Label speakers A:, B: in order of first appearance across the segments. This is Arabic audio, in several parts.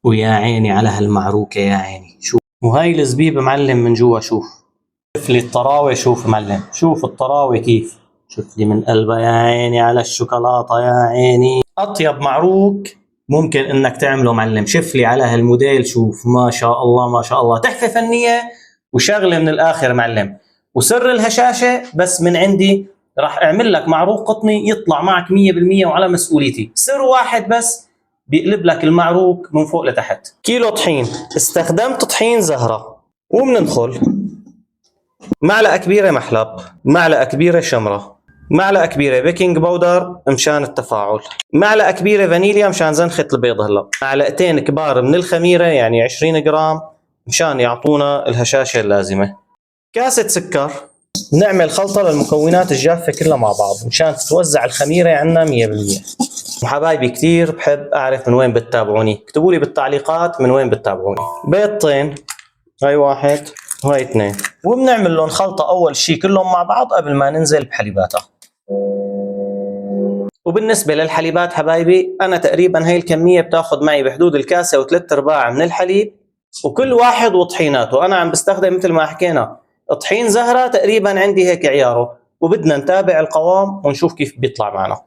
A: ويا عيني على هالمعروكة يا عيني. شوف، وهاي الزبيب معلم من جوا. شوف لي الطراوة. شوف معلم، شوف الطراوة كيف. شوف لي من قلبها يا عيني على الشوكولاتة يا عيني. أطيب معروك ممكن إنك تعمله معلم. شوف لي على هالموديل. شوف ما شاء الله ما شاء الله، تحفة فنية وشغلة من الآخر معلم. وسر الهشاشة بس من عندي، راح أعمل لك معروك قطني يطلع معك 100% وعلى مسؤوليتي. سر واحد بس بيقلب لك المعروك من فوق لتحت. كيلو طحين، استخدمت طحين زهرة. وبندخل معلقة كبيرة محلب، معلقة كبيرة شمرة، معلقة كبيرة بيكنج باودر مشان التفاعل، معلقة كبيرة فانيليا مشان زنخة البيض. هلا معلقتين كبار من الخميرة يعني 20 جرام مشان يعطونا الهشاشة اللازمة. كاسة سكر. نعمل خلطة للمكونات الجافة كلها مع بعض مشان تتوزع الخميرة عنا 100%. وحبايبي كتير بحب أعرف من وين بتتابعوني، اكتبوا لي بالتعليقات من وين بتتابعوني. بيضتين، هاي واحد وهاي اثنين، وبنعمل لهم خلطة أول شي كلهم مع بعض قبل ما ننزل بحليباتها. وبالنسبة للحليبات حبايبي، أنا تقريبا هاي الكمية بتاخد معي بحدود الكاسة وثلاث أرباع من الحليب، وكل واحد وطحيناته. أنا عم بستخدم مثل ما حكينا طحين زهرة تقريبا عندي هيك عياره، وبدنا نتابع القوام ونشوف كيف بيطلع معنا.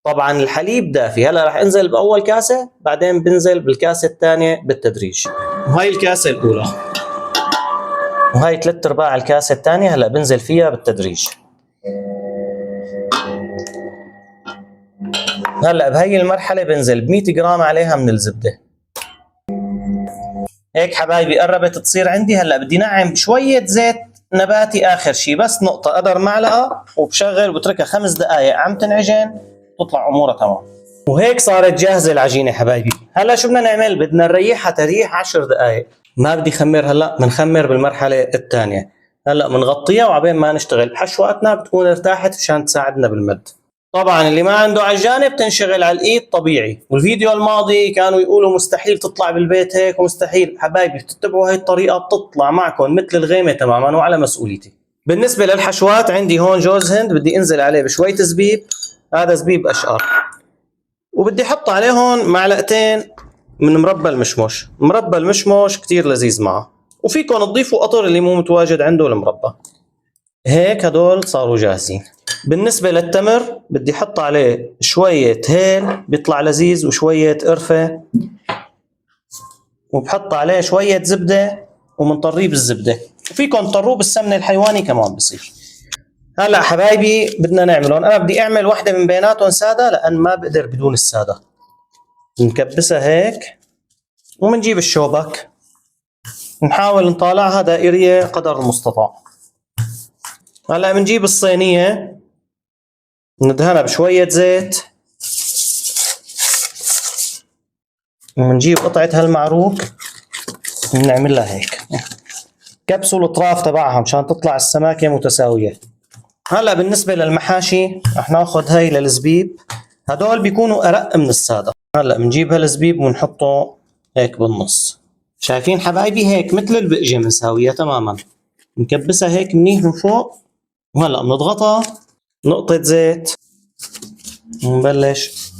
A: طبعا الحليب دافي. هلا راح انزل باول كاسه، بعدين بنزل بالكاسه الثانيه بالتدريج. وهي الكاسه الاولى، وهي ثلاث ارباع الكاسه الثانيه. هلا بنزل فيها بالتدريج. هلا بهي المرحله بنزل ب 100 جرام عليها من الزبده. هيك حبايبي قربت تصير عندي. هلا بدي نعم بشويه زيت نباتي اخر شيء، بس نقطه قدر معلقه، وبشغل وبتركها 5 دقائق عم تنعجن، تطلع امورها تمام. وهيك صارت جاهزه العجينه حبايبي. هلا شو بدنا نعمل؟ بدنا نريحها تريح 10 دقائق. ما بدي خمر هلا، بنخمر بالمرحله الثانيه. هلا بنغطيها وعبين ما نشتغل حشواتنا بتكون ارتاحت مشان تساعدنا بالمد. طبعا اللي ما عنده عجانه بتنشغل على الايد طبيعي. والفيديو الماضي كانوا يقولوا مستحيل تطلع بالبيت هيك، ومستحيل. حبايبي بتتبعوا هاي الطريقه بتطلع معكم مثل الغيمه تماما وعلى مسؤوليتي. بالنسبه للحشوات عندي هون جوز هند، بدي انزل عليه بشويه زبيب. هذا زبيب اشقر. وبدي احط عليه هون معلقتين من مربى المشمش. مربى المشمش كتير لذيذ معه، وفيكم تضيفوا قطر اللي مو متواجد عنده المربى. هيك هدول صاروا جاهزين. بالنسبة للتمر بدي احط عليه شوية هيل بيطلع لذيذ، وشوية قرفة، وبحط عليه شوية زبدة ومنطريه بالزبدة، وفيكم تطروه بالسمنة الحيواني كمان بصير. هلا حبايبي بدنا نعملهم. انا بدي اعمل واحدة من بيناتهم سادة لان ما بقدر بدون السادة. نكبسها هيك ومنجيب الشوبك، نحاول نطالعها دائرية قدر المستطاع. هلا بنجيب الصينية ندهنها بشوية زيت، وبنجيب قطعة هالمعروك ونعملها هيك، كبسوا الاطراف تبعها مشان تطلع السماكة متساوية. هلا بالنسبة للمحاشي رح ناخذ هاي للزبيب، هدول بيكونوا أرق من السادة. هلا بنجيب هالزبيب ونحطه هيك بالنص. شايفين حبايبي هيك مثل البقجة مساوية تماما. نكبسها هيك منيح من فوق، وهلا بنضغطها نقطة زيت ونبلش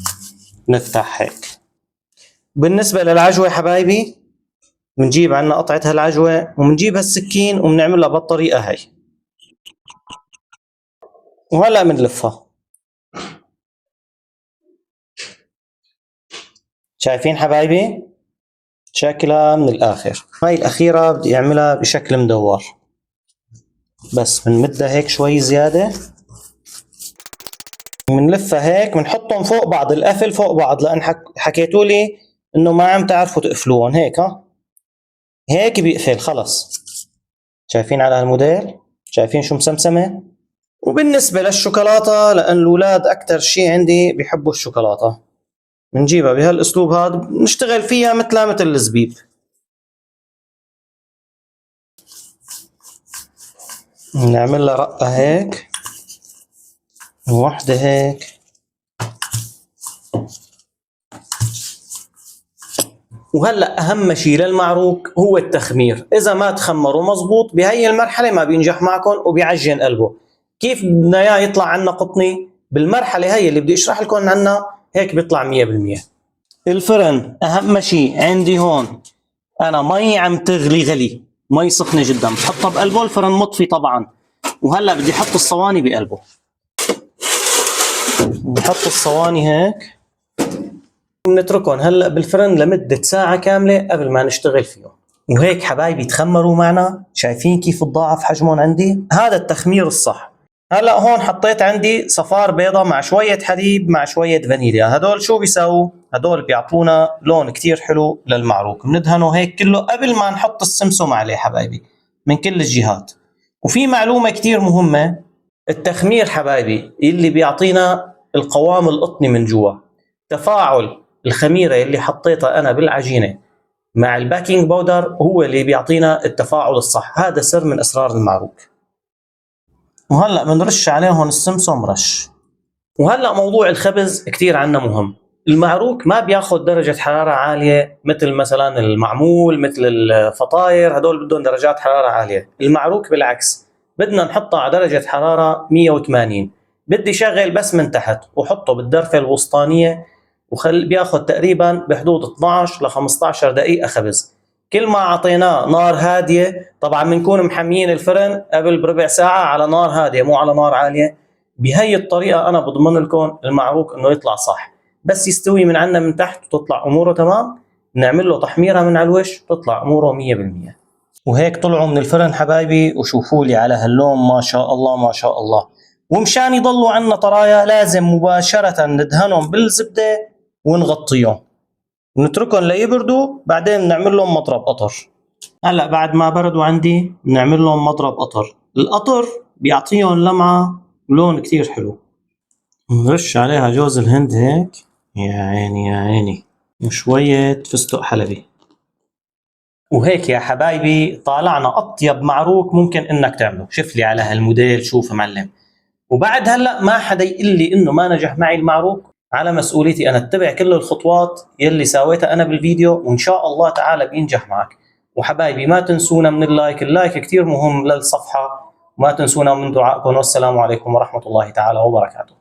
A: نفتح هيك. بالنسبة للعجوة حبايبي بنجيب عنا قطعة هالعجوة وبنجيب هالسكين وبنعملها بالطريقة هاي، وهلا بنلفها. شايفين حبايبي شكلها من الآخر. هاي الأخيرة بدي أعملها بشكل مدور، بس بنمدها هيك شوي زيادة وبنلفها هيك، بنحطهم فوق بعض، القفل فوق بعض، لأن حكيتوا لي إنه ما عم تعرفوا تقفلوهم هيك. ها هيك بيقفل خلص. شايفين على هالموديل؟ شايفين شو مسمسمة؟ وبالنسبة للشوكولاتة، لأن الأولاد أكتر شي عندي بيحبوا الشوكولاتة، بنجيبها بهالأسلوب هذا، بنشتغل فيها مثل الزبيب. نعمل لها رقة هيك، وواحدة هيك، وهلا اهم شيء للمعروك هو التخمير. اذا ما تخمروا مزبوط بهي المرحله ما بينجح معكم وبيعجن قلبه. كيف بدنا اياه يطلع عنا قطني؟ بالمرحله هي اللي بدي اشرح لكم عنها هيك بيطلع 100%. الفرن اهم شيء عندي هون، انا مي عم تغلي غلي، مي سخنه جدا، بحطها بقلبه، الفرن مطفي طبعا. وهلا بدي احط الصواني بقلبه، بحط الصواني هيك، بنتركهم هلا بالفرن لمده ساعه كامله قبل ما نشتغل فيهم. وهيك حبايبي تخمروا معنا، شايفين كيف تضاعف حجمهم عندي؟ هذا التخمير الصح. هلا هون حطيت عندي صفار بيضة مع شوية حليب مع شوية فانيليا، هدول شو بيساووا؟ هدول بيعطونا لون كتير حلو للمعروك. بندهنه هيك كله قبل ما نحط السمسم عليه حبايبي من كل الجهات. وفي معلومة كتير مهمة، التخمير حبايبي اللي بيعطينا القوام القطني من جوا، تفاعل الخميرة اللي حطيتها أنا بالعجينة مع الباكينج باودر هو اللي بيعطينا التفاعل الصح. هذا سر من أسرار المعروك. وهلا بنرش عليهم السمسم رش. وهلا موضوع الخبز كتير عنا مهم. المعروك ما بياخذ درجة حرارة عالية مثل مثلا المعمول، مثل الفطاير، هدول بدهم درجات حرارة عالية. المعروك بالعكس، بدنا نحطه على درجة حرارة 180. بدي شغل بس من تحت وحطه بالدرفة الوسطانية، بياخذ تقريبا بحدود 12 ل 15 دقيقة خبز. كل ما اعطيناه نار هاديه، طبعا بنكون محميين الفرن قبل بربع ساعه على نار هاديه مو على نار عاليه. بهي الطريقه انا بضمن لكم المعروك انه يطلع صح. بس يستوي من عندنا من تحت وتطلع اموره تمام، نعمل له تحميره من على الوش تطلع اموره 100%. وهيك طلعوا من الفرن حبايبي، وشوفوا لي على هاللون، ما شاء الله ما شاء الله. ومشان يضلوا عنا طرايا لازم مباشره ندهنهم بالزبده ونغطيهم ونتركهم ليبردوا، بعدين نعمل لهم مضرب قطر. هلا بعد ما بردوا عندي بنعمل لهم مضرب قطر. القطر بيعطيهم لمعة ولون كتير حلو. نرش عليها جوز الهند هيك، يا عيني يا عيني، وشوية فستق حلبي. وهيك يا حبايبي طالعنا أطيب معروك ممكن إنك تعمله. شوف لي على هالموديل، شوف معلم. وبعد هلا ما حدا يقول لي إنه ما نجح معي المعروك، على مسؤوليتي أنا اتبع كل الخطوات يلي سويتها أنا بالفيديو، وإن شاء الله تعالى بينجح معك. وحبايبي ما تنسونا من اللايك، اللايك كتير مهم للصفحة، وما تنسونا من دعائكم. والسلام عليكم ورحمة الله تعالى وبركاته.